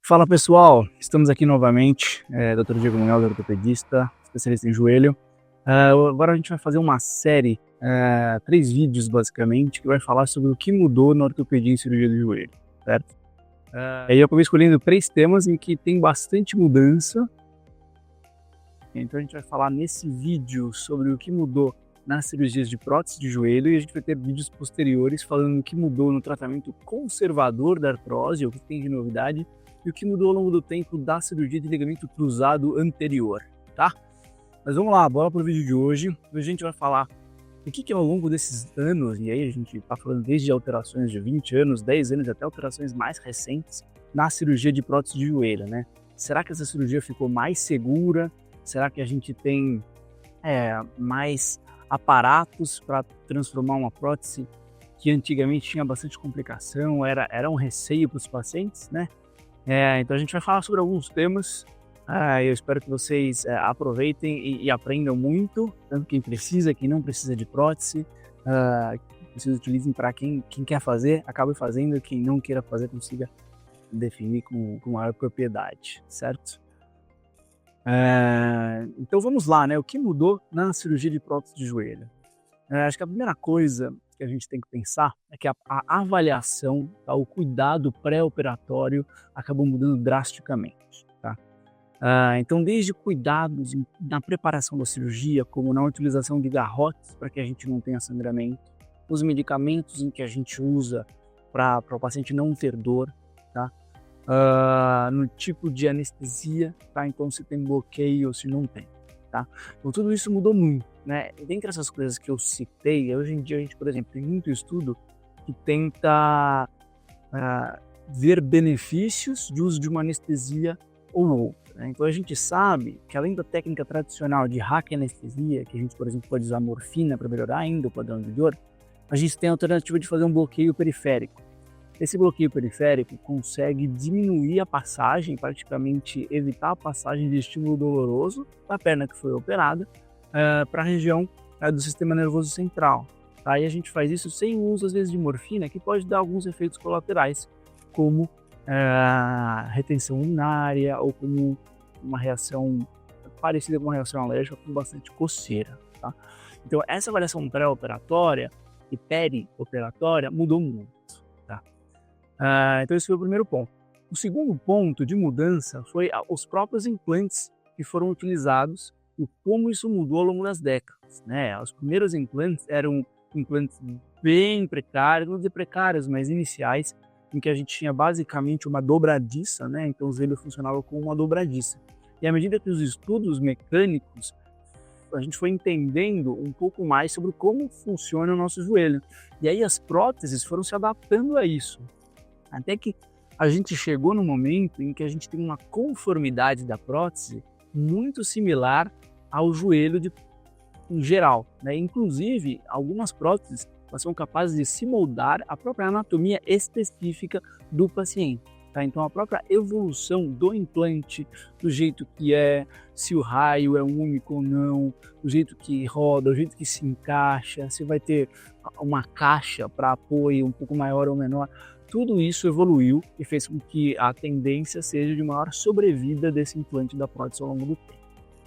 Fala pessoal, estamos aqui novamente, Dr. Diego Munhoz, ortopedista, especialista em joelho. Agora a gente vai fazer uma série, 3 vídeos basicamente, que vai falar sobre o que mudou na ortopedia em cirurgia de joelho, certo? E eu acabei escolhendo 3 temas em que tem bastante mudança. Então a gente vai falar nesse vídeo sobre o que mudou nas cirurgias de prótese de joelho e a gente vai ter vídeos posteriores falando o que mudou no tratamento conservador da artrose, o que tem de novidade, e o que mudou ao longo do tempo da cirurgia de ligamento cruzado anterior, tá? Mas vamos lá, bora pro vídeo de hoje. Hoje a gente vai falar o que ao longo desses anos, e aí a gente tá falando desde alterações de 20 anos, 10 anos, até alterações mais recentes na cirurgia de prótese de joelho, né? Será que essa cirurgia ficou mais segura? Será que a gente tem mais aparatos para transformar uma prótese que antigamente tinha bastante complicação, era um receio para os pacientes, né? Então a gente vai falar sobre alguns temas. Eu espero que vocês aproveitem e aprendam muito, tanto quem precisa, quem não precisa de prótese, que vocês utilizem para quem quer fazer, acabe fazendo, quem não queira fazer consiga definir com maior propriedade, certo? Então vamos lá, né? O que mudou na cirurgia de prótese de joelho? Acho que a primeira coisa que a gente tem que pensar é que a avaliação, tá, o cuidado pré-operatório acabou mudando drasticamente, tá? Então desde cuidados na preparação da cirurgia, como na utilização de garrotes para que a gente não tenha sangramento, os medicamentos em que a gente usa para o paciente não ter dor, tá? No tipo de anestesia, tá? Então se tem bloqueio ou se não tem, tá? Então tudo isso mudou muito, né? E dentre essas coisas que eu citei, hoje em dia a gente, por exemplo, tem muito estudo que tenta ver benefícios de uso de uma anestesia ou outra, né? Então a gente sabe que além da técnica tradicional de raquianestesia, que a gente, por exemplo, pode usar morfina para melhorar ainda o padrão de dor, a gente tem a alternativa de fazer um bloqueio periférico. Esse bloqueio periférico consegue diminuir a passagem, praticamente evitar a passagem de estímulo doloroso da perna que foi operada para a região do sistema nervoso central. Tá? E a gente faz isso sem o uso, às vezes, de morfina, que pode dar alguns efeitos colaterais, como retenção urinária ou como uma reação parecida com uma reação alérgica com bastante coceira. Tá? Então, essa avaliação pré-operatória e perioperatória mudou muito. Então esse foi o primeiro ponto. O segundo ponto de mudança foi os próprios implantes que foram utilizados e como isso mudou ao longo das décadas, né? Os primeiros implantes eram implantes bem precários, não dizer precários, mas iniciais, em que a gente tinha basicamente uma dobradiça, né? Então o joelho funcionava como uma dobradiça. E à medida que os estudos mecânicos, a gente foi entendendo um pouco mais sobre como funciona o nosso joelho. E aí as próteses foram se adaptando a isso. Até que a gente chegou no momento em que a gente tem uma conformidade da prótese muito similar ao joelho em geral, né? Inclusive, algumas próteses são capazes de se moldar à própria anatomia específica do paciente. Tá? Então, a própria evolução do implante, do jeito que é, se o raio é único ou não, do jeito que roda, do jeito que se encaixa, se vai ter uma caixa para apoio um pouco maior ou menor, tudo isso evoluiu e fez com que a tendência seja de maior sobrevida desse implante da prótese ao longo do tempo,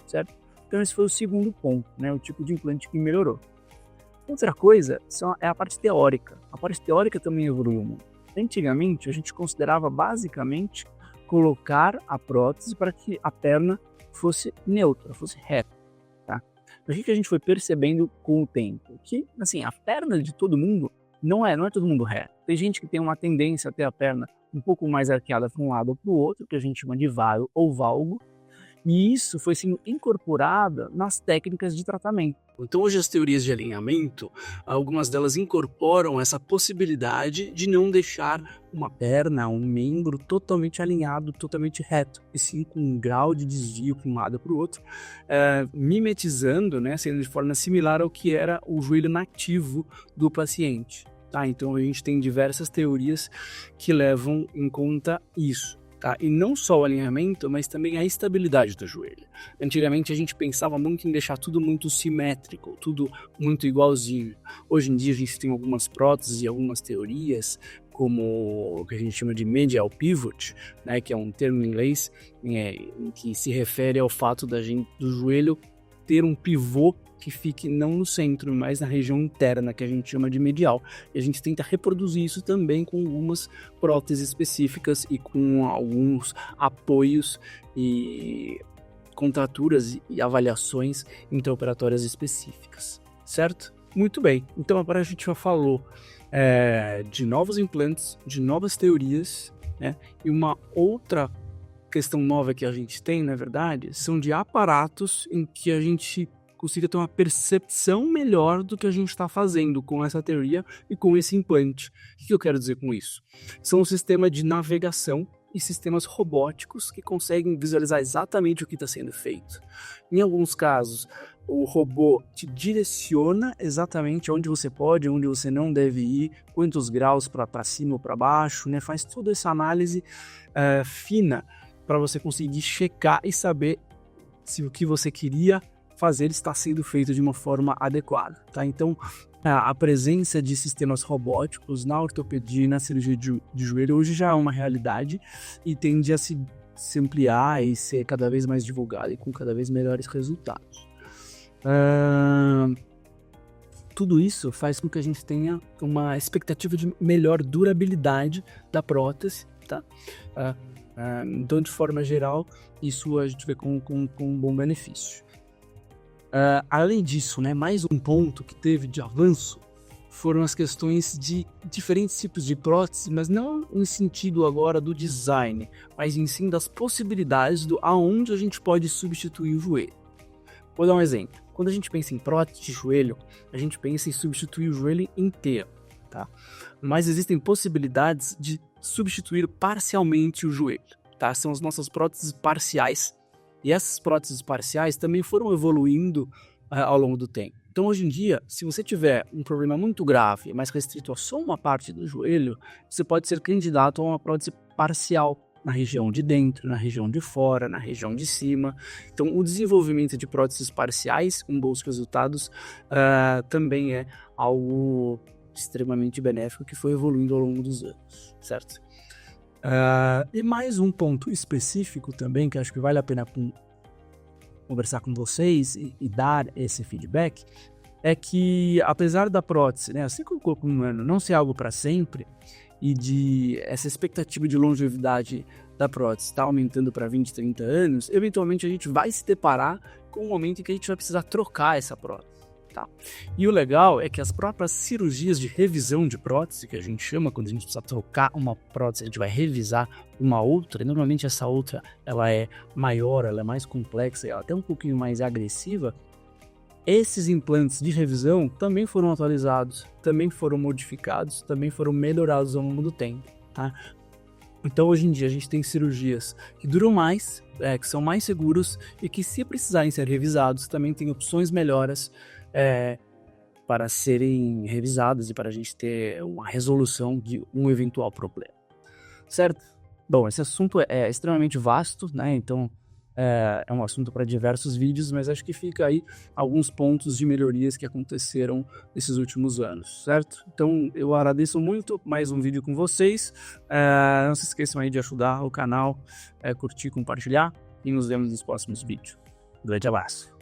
certo? Então esse foi o segundo ponto, né? O tipo de implante que melhorou. Outra coisa é a parte teórica. A parte teórica também evoluiu muito. Antigamente a gente considerava basicamente colocar a prótese para que a perna fosse neutra, fosse reta, tá? O que a gente foi percebendo com o tempo? Que, assim, a perna de todo mundo não é todo mundo reto. Tem gente que tem uma tendência a ter a perna um pouco mais arqueada para um lado ou para o outro, que a gente chama de varo ou valgo, e isso foi sendo incorporado nas técnicas de tratamento. Então hoje as teorias de alinhamento, algumas delas incorporam essa possibilidade de não deixar uma perna, um membro totalmente alinhado, totalmente reto, e sim com um grau de desvio para um lado para o outro, mimetizando, né, sendo de forma similar ao que era o joelho nativo do paciente. Tá? Então a gente tem diversas teorias que levam em conta isso. Tá? E não só o alinhamento, mas também a estabilidade do joelho. Antigamente a gente pensava muito em deixar tudo muito simétrico, tudo muito igualzinho. Hoje em dia a gente tem algumas próteses e algumas teorias como o que a gente chama de medial pivot, né, que é um termo em inglês em que se refere ao fato do joelho ter um pivô que fique não no centro, mas na região interna, que a gente chama de medial. E a gente tenta reproduzir isso também com algumas próteses específicas e com alguns apoios e contraturas e avaliações intraoperatórias específicas, certo? Muito bem, então agora a gente já falou de novos implantes, de novas teorias, né? E uma outra questão nova que a gente tem, na verdade, são de aparatos em que a gente consiga ter uma percepção melhor do que a gente está fazendo com essa teoria e com esse implante. O que eu quero dizer com isso? São um sistema de navegação e sistemas robóticos que conseguem visualizar exatamente o que está sendo feito. Em alguns casos, o robô te direciona exatamente onde você pode, onde você não deve ir, quantos graus para cima ou para baixo, né? Faz toda essa análise fina para você conseguir checar e saber se o que você queria fazer está sendo feito de uma forma adequada, tá? Então, a presença de sistemas robóticos na ortopedia e na cirurgia de joelho hoje já é uma realidade e tende a se ampliar e ser cada vez mais divulgado e com cada vez melhores resultados. Tudo isso faz com que a gente tenha uma expectativa de melhor durabilidade da prótese, tá? Então, de forma geral, isso a gente vê com um bom benefício. Além disso, né, mais um ponto que teve de avanço foram as questões de diferentes tipos de prótese, mas não em sentido agora do design, mas em sim das possibilidades do aonde a gente pode substituir o joelho. Vou dar um exemplo. Quando a gente pensa em prótese de joelho, a gente pensa em substituir o joelho inteiro, tá? Mas existem possibilidades de substituir parcialmente o joelho, tá? São as nossas próteses parciais. E essas próteses parciais também foram evoluindo ao longo do tempo. Então, hoje em dia, se você tiver um problema muito grave, mas restrito a só uma parte do joelho, você pode ser candidato a uma prótese parcial na região de dentro, na região de fora, na região de cima. Então, o desenvolvimento de próteses parciais com bons resultados também é algo extremamente benéfico que foi evoluindo ao longo dos anos, certo? E mais um ponto específico também, que acho que vale a pena conversar com vocês e dar esse feedback, é que apesar da prótese, né, assim como o corpo humano, não ser algo para sempre, e de essa expectativa de longevidade da prótese está aumentando para 20, 30 anos, eventualmente a gente vai se deparar com um momento em que a gente vai precisar trocar essa prótese. Tá? E o legal é que as próprias cirurgias de revisão de prótese, que a gente chama quando a gente precisa trocar uma prótese, a gente vai revisar uma outra, e normalmente essa outra ela é maior, ela é mais complexa, ela é até um pouquinho mais agressiva. Esses implantes de revisão também foram atualizados, também foram modificados, também foram melhorados ao longo do tempo. Tá? Então hoje em dia a gente tem cirurgias que duram mais, que são mais seguros e que, se precisarem ser revisados, também tem opções melhoras para serem revisadas e para a gente ter uma resolução de um eventual problema, certo? Bom, esse assunto é extremamente vasto, né? Então é um assunto para diversos vídeos, mas acho que fica aí alguns pontos de melhorias que aconteceram nesses últimos anos, certo? Então eu agradeço muito mais um vídeo com vocês. Não se esqueçam aí de ajudar o canal, curtir, compartilhar e nos vemos nos próximos vídeos. Um grande abraço.